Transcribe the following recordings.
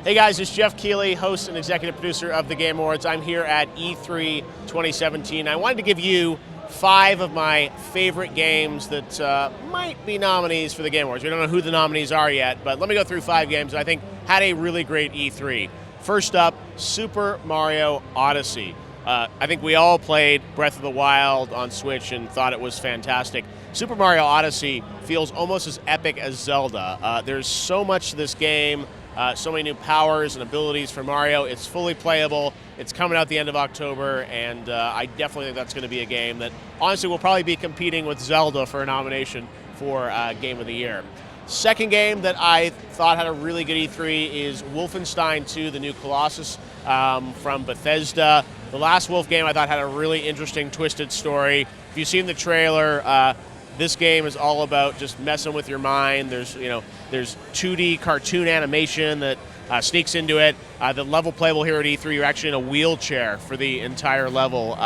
Hey guys, it's Geoff Keighley, host and executive producer of the Game Awards. I'm here at E3 2017. I wanted to give you 5 of my favorite games that might be nominees for the Game Awards. We don't know who the nominees are yet, but let me go through 5 games that I think had a really great E3. First up, Super Mario Odyssey. I think we all played Breath of the Wild on Switch and thought it was fantastic. Super Mario Odyssey feels almost as epic as Zelda. There's so much to this game. So many new powers and abilities for Mario. It's fully playable. It's coming out the end of October, and I definitely think that's going to be a game that honestly will probably be competing with Zelda for a nomination for Game of the Year. Second game that I thought had a really good E3 is Wolfenstein II, the new Colossus from Bethesda. The last Wolf game I thought had a really interesting, twisted story. If you've seen the trailer, this game is all about just messing with your mind. There's 2D cartoon animation that sneaks into it. The level playable here at E3, you're actually in a wheelchair for the entire level,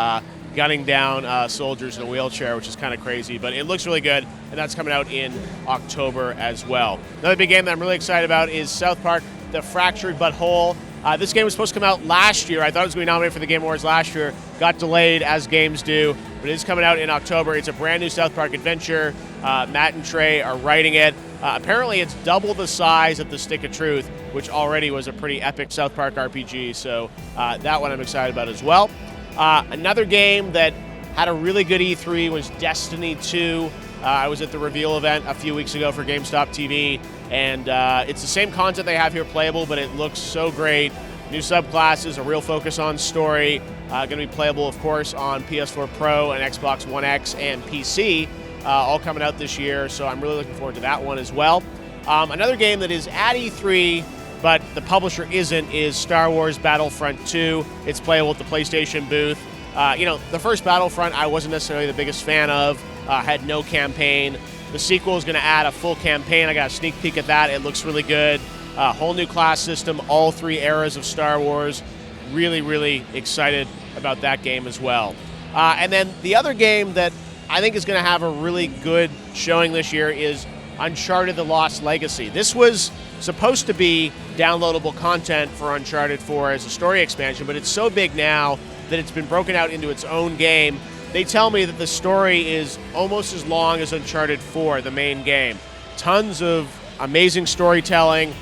gunning down soldiers in a wheelchair, which is kind of crazy, but it looks really good, and that's coming out in October as well. Another big game that I'm really excited about is South Park: The Fractured But Whole. This game was supposed to come out last year. I thought it was going to be nominated for the Game Awards last year. Got delayed, as games do, but it is coming out in October. It's a brand new South Park adventure. Matt and Trey are writing it. Apparently, it's double the size of The Stick of Truth, which already was a pretty epic South Park RPG, so that one I'm excited about as well. Another game that had a really good E3 was Destiny 2. I was at the reveal event a few weeks ago for GameStop TV, and it's the same content they have here playable, but it looks so great. New subclasses, a real focus on story, going to be playable, of course, on PS4 Pro and Xbox One X and PC, all coming out this year, so I'm really looking forward to that one as well. Another game that is at E3, but the publisher isn't, is Star Wars Battlefront II. It's playable at the PlayStation booth. The first Battlefront I wasn't necessarily the biggest fan of, had no campaign. The sequel is going to add a full campaign. I got a sneak peek at that. It looks really good. Whole new class system, all 3 eras of Star Wars. Really, really excited about that game as well. And then the other game that I think is going to have a really good showing this year is Uncharted: The Lost Legacy. This was supposed to be downloadable content for Uncharted 4 as a story expansion, but it's so big now that it's been broken out into its own game. They tell me that the story is almost as long as Uncharted 4, the main game. Tons of amazing storytelling,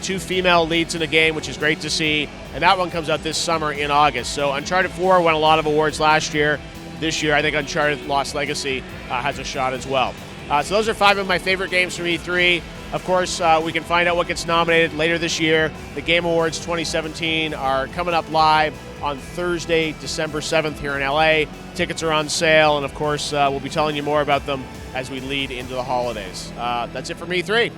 2 female leads in the game, which is great to see, and that one comes out this summer in August. So Uncharted 4 won a lot of awards last year. This year, I think Uncharted Lost Legacy has a shot as well. So those are 5 of my favorite games from E3. Of course, we can find out what gets nominated later this year. The Game Awards 2017 are coming up live on Thursday, December 7th here in LA. Tickets are on sale, and of course, we'll be telling you more about them as we lead into the holidays. That's it from E3.